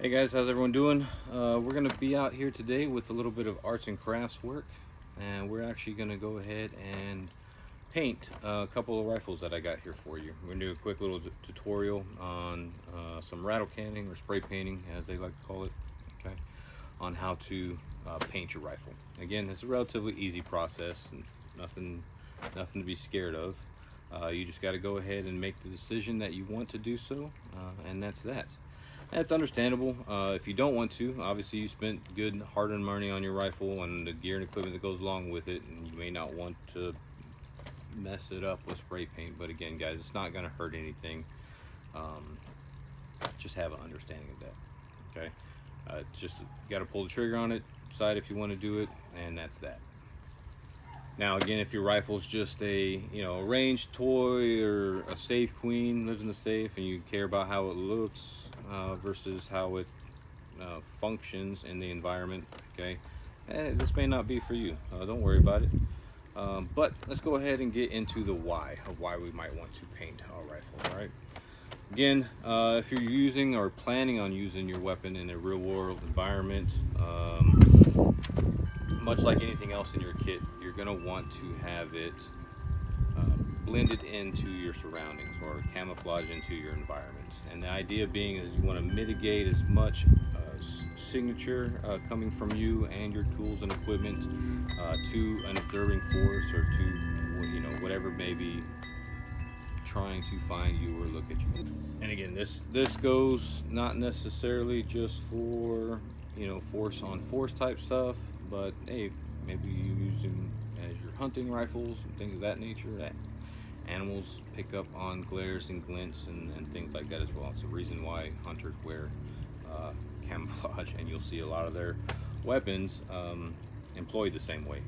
Hey guys, how's everyone doing? We're going to be out here today with a little bit of arts and crafts work, and we're actually going to go ahead and paint a couple of rifles that I got here for you. We're going to do a quick little tutorial on some rattle canning or spray painting, as they like to call it, okay, on how to paint your rifle. Again, it's a relatively easy process, and nothing to be scared of. You just got to go ahead and make the decision that you want to do so, and that's that. That's understandable. If you don't want to, obviously you spent good hard-earned money on your rifle and the gear and equipment that goes along with it, and you may not want to mess it up with spray paint. But again, guys, it's not going to hurt anything. Just have an understanding of that. Okay, just got to pull the trigger on it, decide if you want to do it, and that's that. Now again, if your rifle's just a a ranged toy or a safe queen, lives in a safe, and you care about how it looks versus how it functions in the environment, okay, this may not be for you. Don't worry about it. But let's go ahead and get into the why of why we might want to paint our rifle. All right. Again, if you're using or planning on using your weapon in a real world environment, much like anything else in your kit, you're going to want to have it blended into your surroundings or camouflage into your environment. And the idea being is you want to mitigate as much signature coming from you and your tools and equipment to an observing force or to whatever may be trying to find you or look at you. And again, this goes not necessarily just for force on force type stuff, but hey, maybe you use them as your hunting rifles and things of that nature. That animals pick up on glares and glints and things like that as well. It's the reason why hunters wear camouflage, and you'll see a lot of their weapons employed the same way.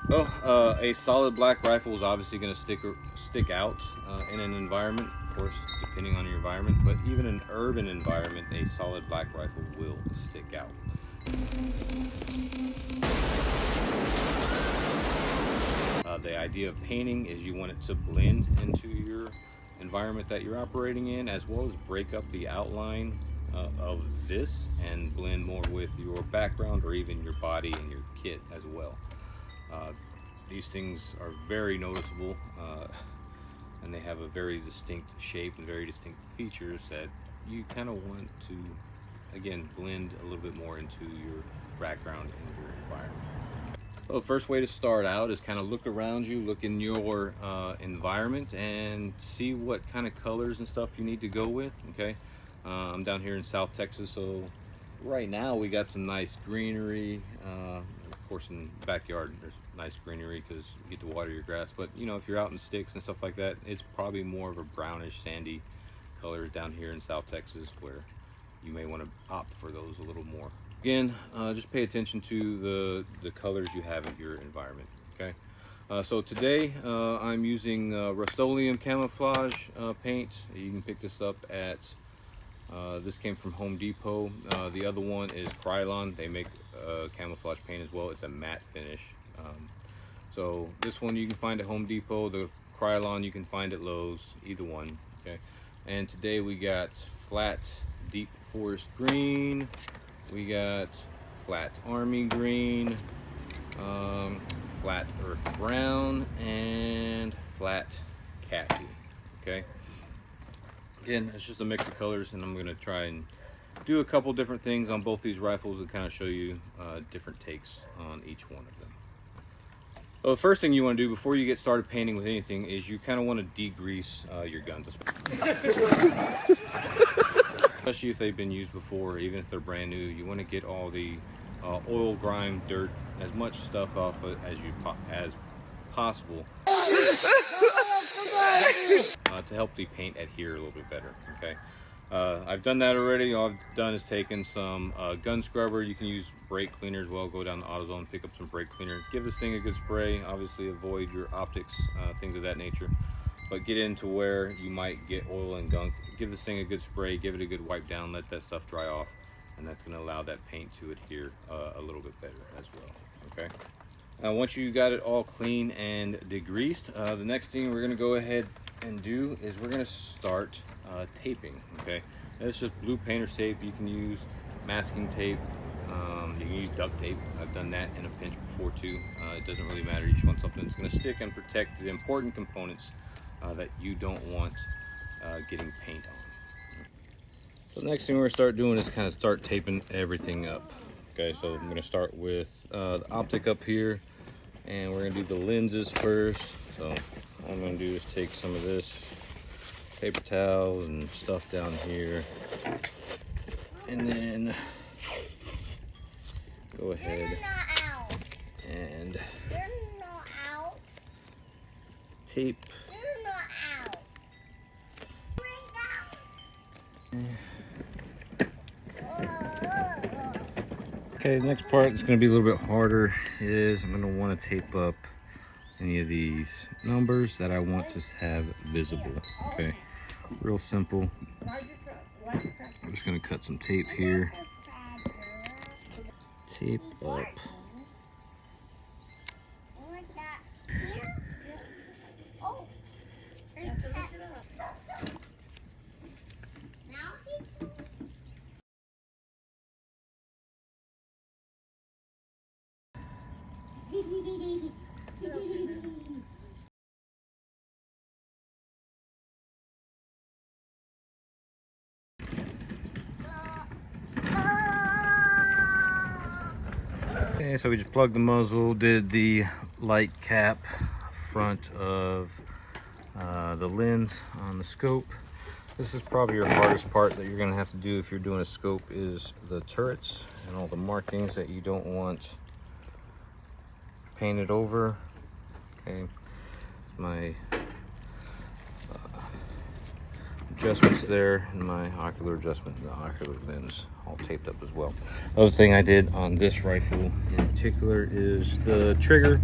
A solid black rifle is obviously going to stick out in an environment, of course, depending on your environment. But even in an urban environment, a solid black rifle will stick out. The idea of painting is you want it to blend into your environment that you're operating in, as well as break up the outline of this and blend more with your background or even your body and your kit as well. These things are very noticeable, and they have a very distinct shape and very distinct features that you kind of want to, again, blend a little bit more into your background and your environment. So the first way to start out is kind of look around you, look in your environment, and see what kind of colors and stuff you need to go with. Okay, I'm down here in South Texas, so right now we got some nice greenery. Of course, in the backyard there's nice greenery because you get to water your grass. But if you're out in sticks and stuff like that, it's probably more of a brownish, sandy color down here in South Texas, where you may want to opt for those a little more. Again, just pay attention to the colors you have in your environment. Okay, so today I'm using Rust-Oleum camouflage paint. You can pick this up at this came from Home Depot. The other one is Krylon. They make camouflage paint as well. It's a matte finish. So this one you can find at Home Depot. The Krylon you can find at Lowe's. Either one. Okay. And today we got flat deep forest green. We got flat army green, flat earth brown, and flat khaki. Okay. Again, it's just a mix of colors, and I'm going to try and do a couple different things on both these rifles and kind of show you different takes on each one of them. So the first thing you want to do before you get started painting with anything is you kind of want to degrease your guns. Especially if they've been used before, even if they're brand new. You want to get all the oil, grime, dirt, as much stuff off as possible to help the paint adhere a little bit better. Okay, I've done that already. All I've done is taken some gun scrubber. You can use brake cleaner as well. Go down to AutoZone, pick up some brake cleaner. Give this thing a good spray. Obviously, avoid your optics, things of that nature. But get into where you might get oil and gunk. Give this thing a good spray, give it a good wipe down, let that stuff dry off, and that's going to allow that paint to adhere a little bit better as well. Okay. Now once you got it all clean and degreased, the next thing we're going to go ahead and do is we're going to start taping. Okay. It's just blue painter's tape. You can use masking tape. You can use duct tape. I've done that in a pinch before too. It doesn't really matter. You just want something that's going to stick and protect the important components that you don't want getting paint on. So the next thing we're going to start doing is kind of start taping everything up. Okay, so I'm going to start with the optic up here, and we're going to do the lenses first. So all I'm going to do is take some of this paper towels and stuff down here, and then go ahead and tape. Okay, the next part that's going to be a little bit harder is I'm going to want to tape up any of these numbers that I want to have visible. Okay, real simple. I'm just going to cut some tape here. Tape up. Okay, so we just plugged the muzzle, did the light cap front of the lens on the scope. This is probably your hardest part that you're going to have to do if you're doing a scope, is the turrets and all the markings that you don't want painted over. Okay, my adjustments there, and my ocular adjustment and the ocular lens all taped up as well. Other thing I did on this rifle in particular is the trigger,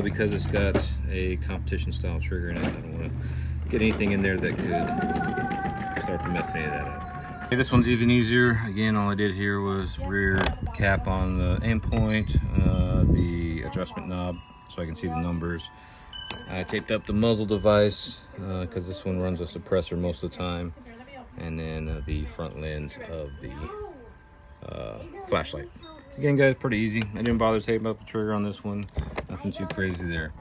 because it's got a competition style trigger in it. I don't want to get anything in there that could start to mess any of that up. Okay, this one's even easier. Again, all I did here was rear cap on the aim point, the adjustment knob so I can see the numbers. I taped up the muzzle device because this one runs a suppressor most of the time, and then the front lens of the flashlight. Again, guys, pretty easy. I didn't bother taping up the trigger on this one. Nothing too crazy there.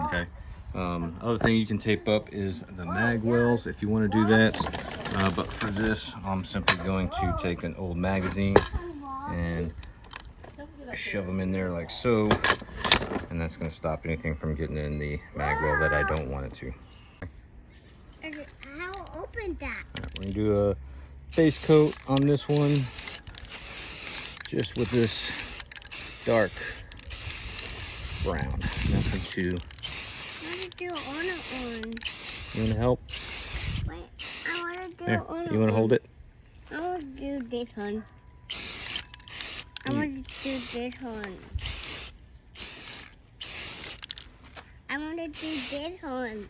Okay. Other thing you can tape up is the mag wells if you want to do that. But for this, I'm simply going to take an old magazine and shove them in there like so. And that's going to stop anything from getting in the mag well that I don't want it to. How open that? Right, we're going to do a base coat on this one, just with this dark brown. Nothing too. I want to do on it on. You want to help? Wait, I want to do Here, on it. you want to hold it? I want to do this one. I want to do this one. I want to do this one.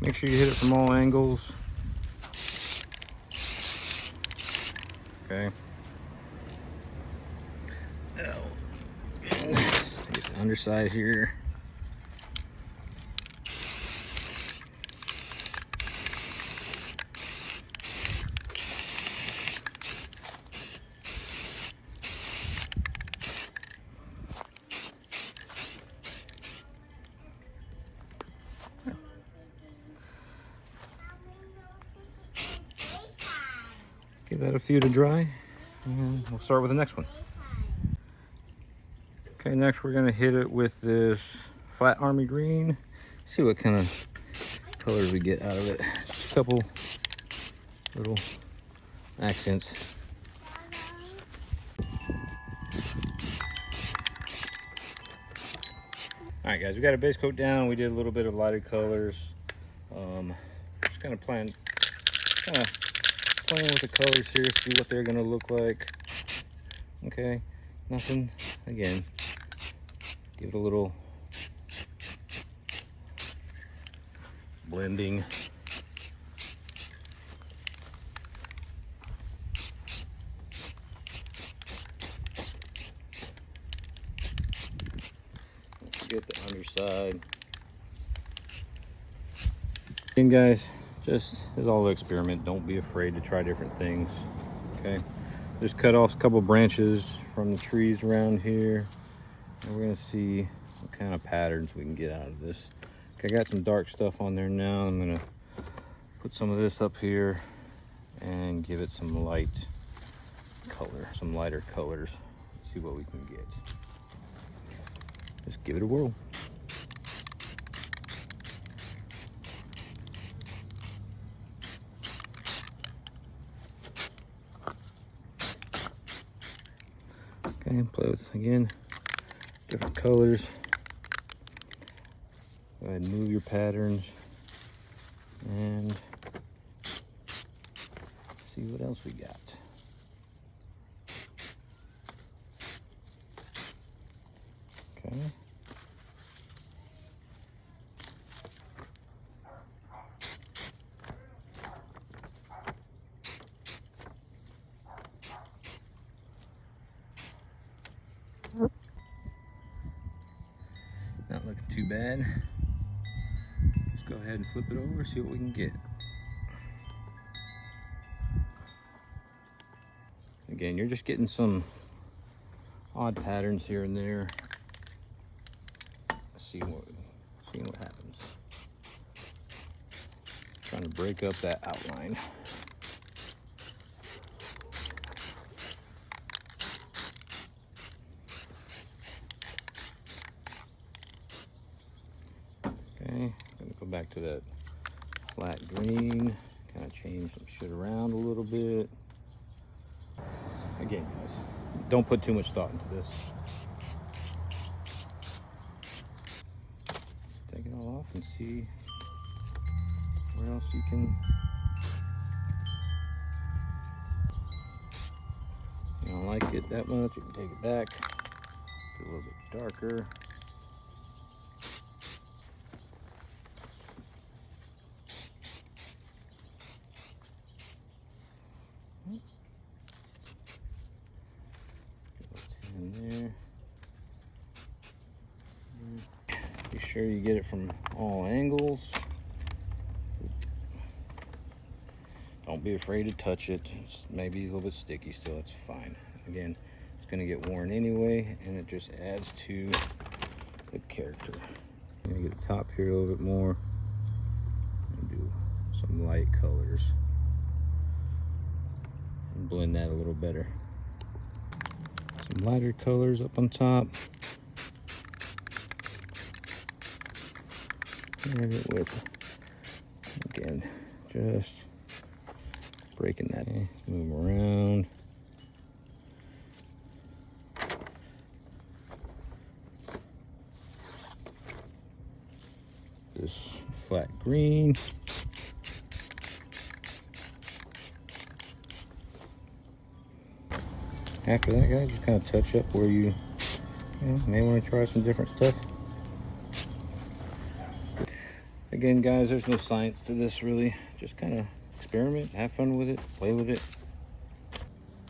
Make sure you hit it from all angles. Okay. Get the underside here. Give that a few to dry, and we'll start with the next one. Okay, next we're gonna hit it with this flat army green. See what kind of colors we get out of it. Just a couple little accents. All right, guys, we got a base coat down. We did a little bit of lighted colors. Just kind of playing with the colors here, see what they're gonna look like. Okay, nothing, again, give it a little blending. Get the underside. And guys, just as all the experiment, don't be afraid to try different things. Okay, just cut off a couple branches from the trees around here, and we're gonna see what kind of patterns we can get out of this. Okay, I got some dark stuff on there now. I'm gonna put some of this up here and give it some light color, some lighter colors. See what we can get. Just give it a whirl. Okay, play with, again, different colors. Go ahead and move your patterns and see what else we got. Okay. Not looking too bad. Let's go ahead and flip it over, see what we can get. Again, you're just getting some odd patterns here and there. Seeing what happens. Trying to break up that outline. Okay, gonna go back to that flat green, kind of change some shit around a little bit. Again, guys, don't put too much thought into this. Take it all off and see where else you can. If you don't like it that much, you can take it back, do a little bit darker. In there. Be sure you get it from all angles. Don't be afraid to touch it. It's maybe a little bit sticky still, it's fine. Again, it's gonna get worn anyway, and it just adds to the character. I'm gonna get the top here a little bit more and do some light colors and blend that a little better. Some lighter colors up on top. And it with, again, just breaking that in. Move around. This flat green. After that, guys, just kind of touch up where you may want to try some different stuff. Again, guys, there's no science to this really. Just kind of experiment, have fun with it, play with it.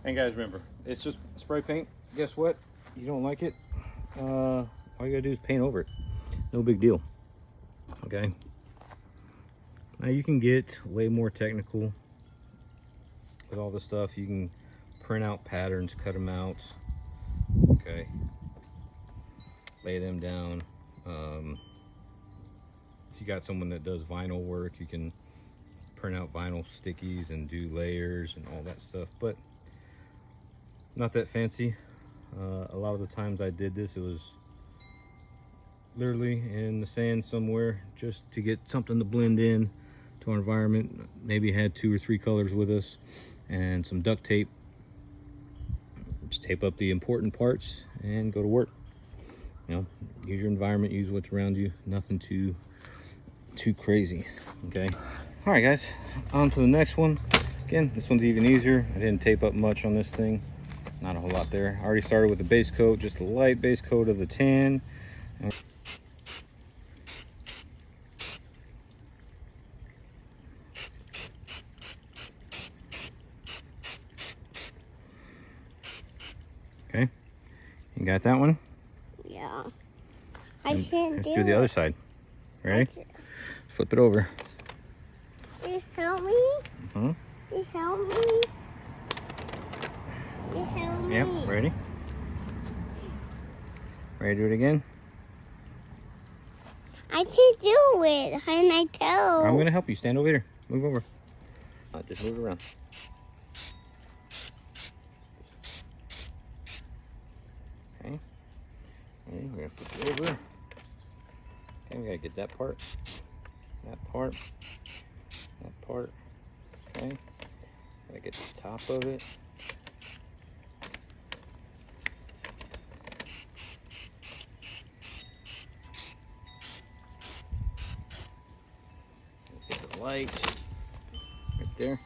And guys, remember, it's just spray paint. Guess what? You don't like it, all you gotta do is paint over it. No big deal. Okay. Now you can get way more technical with all this stuff. You can print out patterns, cut them out, okay, lay them down. If you got someone that does vinyl work, you can print out vinyl stickies and do layers and all that stuff, but not that fancy. A lot of the times I did this, it was literally in the sand somewhere just to get something to blend in to our environment. Maybe had 2 or 3 colors with us and some duct tape. Just tape up the important parts and go to work. You know, use your environment, use what's around you. Nothing too crazy. Okay. All right, guys. On to the next one. Again, this one's even easier. I didn't tape up much on this thing. Not a whole lot there. I already started with the base coat, just a light base coat of the tan. You got that one? Yeah. I And can't let's do do the it. other side. Ready? Flip it over. You help me? Hmm? You help me? You help me? Yep, ready? Ready to do it again? I can't do it. How can I tell? I'm gonna help you. Stand over here. Move over. Just move around. Okay. And we're gonna flip it over. Okay, we gotta get that part. That part. That part. Okay. Gotta get the top of it. Get the light right there.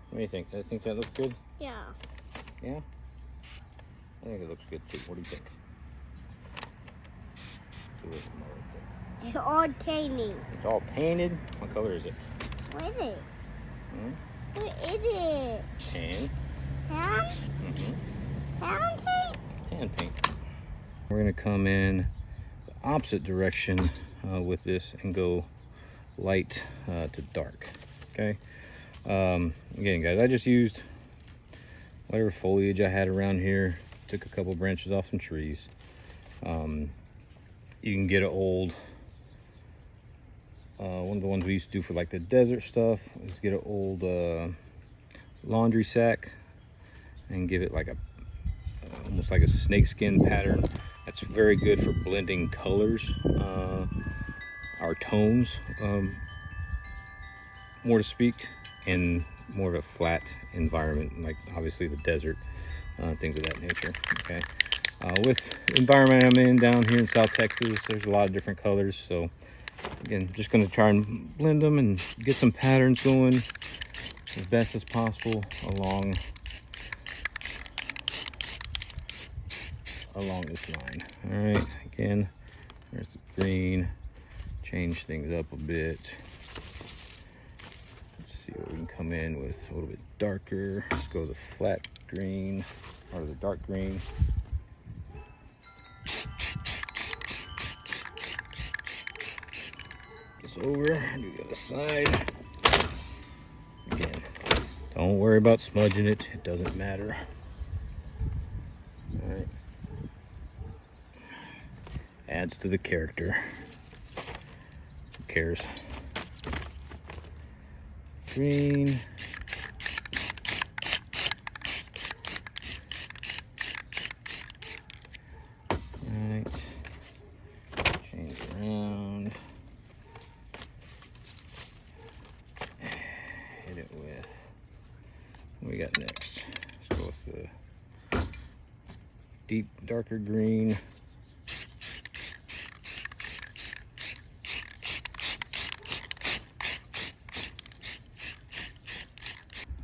What do you think? I think that looks good. Yeah. Yeah? I think it looks good too. What do you think? It's all tiny. It's all painted. What color is it? What is it? Hmm? What is it? Tan. Tan? Mm-hmm. Tan tape? Tan paint. We're gonna come in the opposite direction with this and go light to dark. Okay. Again, guys, I just used whatever foliage I had around here. Took a couple branches off some trees. You can get an old one of the ones we used to do for like the desert stuff is get an old laundry sack and give it like a almost like a snakeskin pattern. That's very good for blending colors, our tones, more to speak, in more of a flat environment, like obviously the desert, things of that nature. Okay. With the environment I'm in down here in South Texas, there's a lot of different colors. So again, just going to try and blend them and get some patterns going as best as possible along this line. All right, again, there's the green. Change things up a bit. Let's see what we can come in with a little bit darker. Let's go the flat green or the dark green. This over and do the other side. Again, don't worry about smudging it. It doesn't matter. All right. Adds to the character. Who cares? Green. Alright. Change around. Hit it with. What we got next? Let's go with the deep, darker green.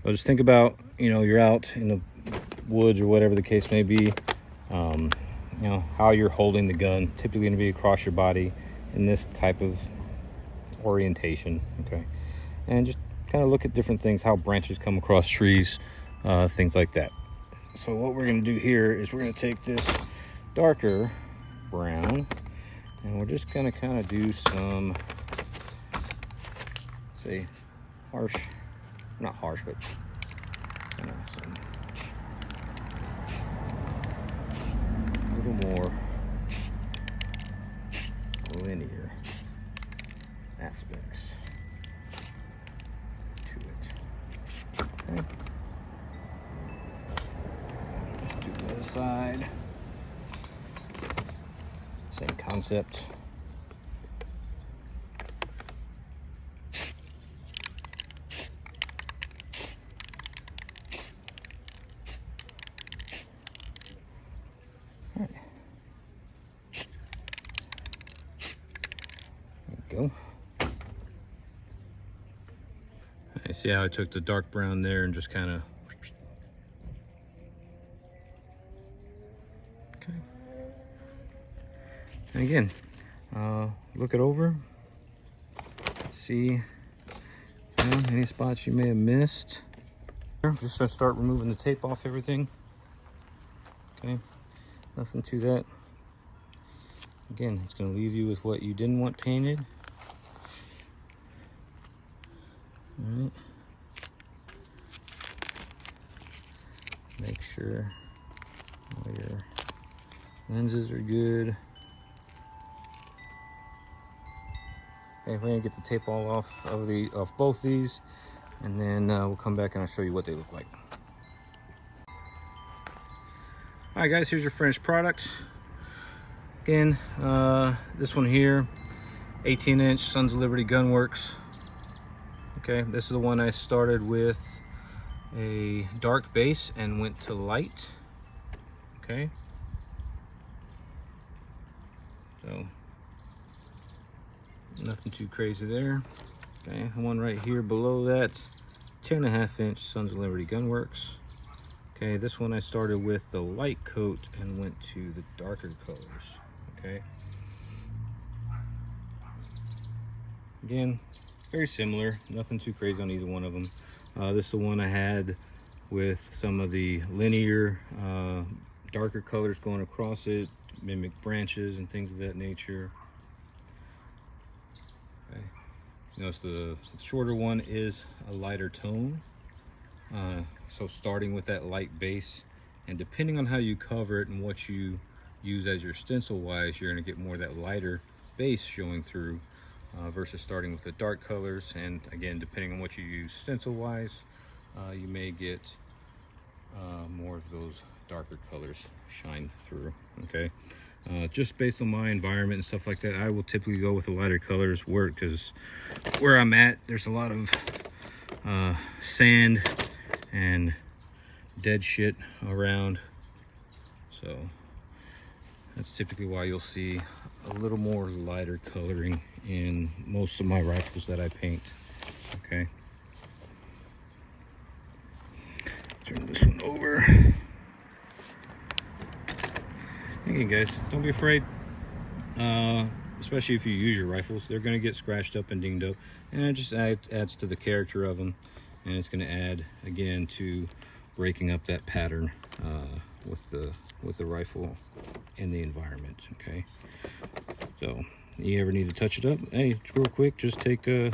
So just think about, you're out in the woods or whatever the case may be, how you're holding the gun. Typically going to be across your body in this type of orientation, okay? And just kind of look at different things, how branches come across trees, things like that. So what we're going to do here is we're going to take this darker brown and we're just going to kind of do some, say, harsh, not harsh, but some a little more linear aspects to it. Okay. Let's do the other side. Same concept. Go. I see how I took the dark brown there and just kind of. Okay. And again, look it over. See Any spots you may have missed. Just gonna start removing the tape off everything. Okay, nothing to that. Again, it's gonna leave you with what you didn't want painted. All right. Make sure all your lenses are good. Okay, we're gonna get the tape all off of both these, and then we'll come back and I'll show you what they look like. All right, guys, here's your finished product. Again, this one here, 18-inch Sons of Liberty Gunworks. Okay, this is the one I started with a dark base and went to light. Okay, so nothing too crazy there. Okay, the one right here below that, 10.5-inch Sons of Liberty Gunworks. Okay, this one I started with the light coat and went to the darker colors. Okay, again, very similar, nothing too crazy on either one of them. This is the one I had with some of the linear darker colors going across it, mimic branches and things of that nature. Okay. Notice the shorter one is a lighter tone. So starting with that light base, and depending on how you cover it and what you use as your stencil wise, you're going to get more of that lighter base showing through versus starting with the dark colors. And again, depending on what you use stencil wise, you may get more of those darker colors shine through. Okay, just based on my environment and stuff like that, I will typically go with the lighter colors because where I'm at, there's a lot of sand and dead shit around, so that's typically why you'll see a little more lighter coloring in most of my rifles that I paint. Okay, turn this one over. Again, guys, don't be afraid, especially if you use your rifles. They're going to get scratched up and dinged up, and it just adds to the character of them, and it's going to add again to breaking up that pattern with the rifle in the environment. Okay, so you ever need to touch it up, hey, real quick, just take a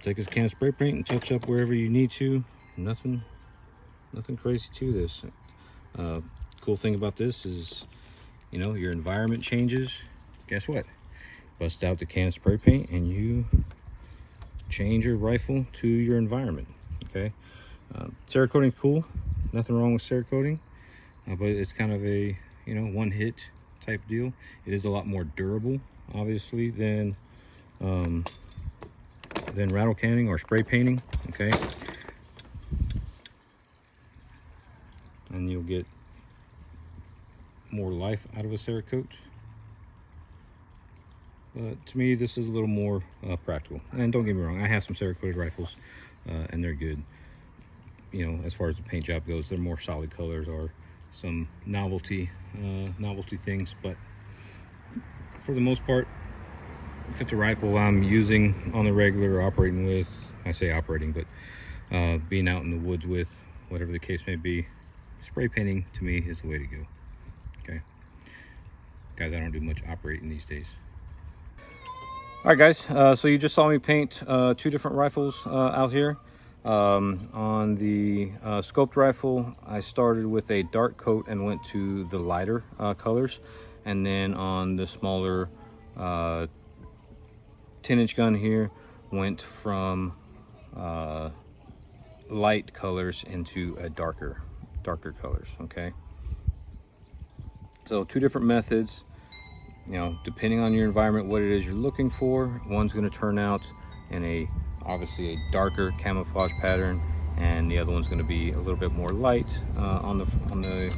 can of spray paint and touch up wherever you need to. Nothing crazy to this. Cool thing about this is, you know, your environment changes. Guess what? Bust out the can of spray paint and you change your rifle to your environment. Okay, Cerakoting cool, nothing wrong with Cerakoting, but it's kind of a, you know, one hit type deal. It is a lot more durable, obviously, than rattle canning or spray painting. Okay, and you'll get more life out of a Cerakote. But to me, this is a little more practical. And don't get me wrong, I have some Cerakoted rifles, and they're good. You know, as far as the paint job goes, they're more solid colors or some novelty things. But for the most part, if it's a rifle I'm using on the regular or operating with, I say operating, but being out in the woods with, whatever the case may be, spray painting to me is the way to go. Okay, guys, I don't do much operating these days. All right, guys, so you just saw me paint two different rifles out here. On the scoped rifle, I started with a dark coat and went to the lighter colors, and then on the smaller 10-inch gun here, went from light colors into a darker colors. Okay, so two different methods. You know, depending on your environment, what it is you're looking for, one's going to turn out in obviously a darker camouflage pattern, and the other one's going to be a little bit more light on the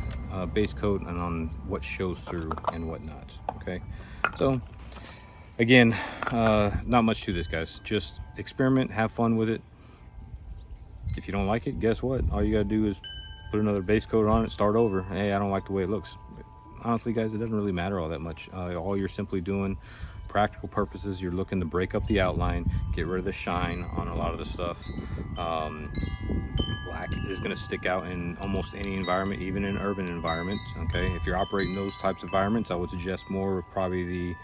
base coat and on what shows through and whatnot. Okay, so again, not much to this, guys. Just experiment, have fun with it. If you don't like it, guess what? All you gotta do is put another base coat on it, start over. Hey, I don't like the way it looks. Honestly, guys, it doesn't really matter all that much. All you're simply doing practical purposes, you're looking to break up the outline, get rid of the shine on a lot of the stuff. Black is going to stick out in almost any environment, even in an urban environment. Okay, if you're operating those types of environments, I would suggest more probably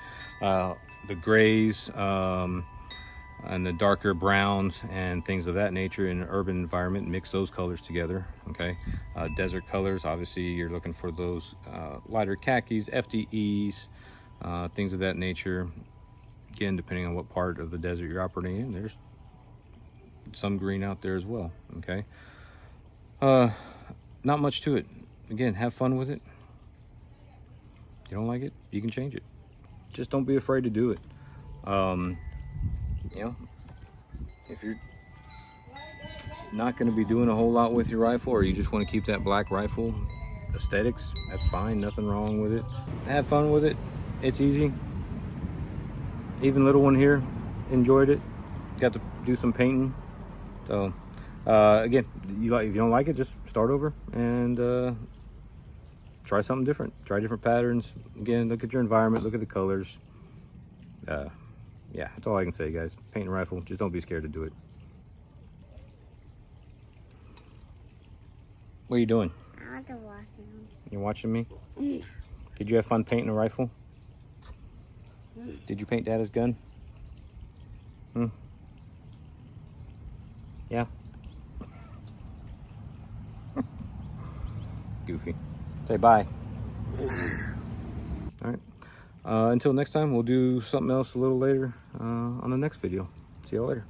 the grays and the darker browns and things of that nature in an urban environment. Mix those colors together. Okay, desert colors, obviously you're looking for those lighter khakis, FDEs, things of that nature. Again, depending on what part of the desert you're operating in, there's some green out there as well. Okay, not much to it. Again, have fun with it. You don't like it, you can change it. Just don't be afraid to do it. You know, if you're not going to be doing a whole lot with your rifle, or you just want to keep that black rifle aesthetics, that's fine, nothing wrong with it. Have fun with it, it's easy. Even little one here enjoyed it, got to do some painting. So again, if you don't like it, just start over and try something different, try different patterns. Again, look at your environment, look at the colors. Yeah, that's all I can say, guys. Paint a rifle, just don't be scared to do it. What are you doing? I want to watch him. You're watching me? Did you have fun painting a rifle? Did you paint Dad's gun? Yeah? Goofy. Say bye. Alright. Until next time, we'll do something else a little later on the next video. See y'all later.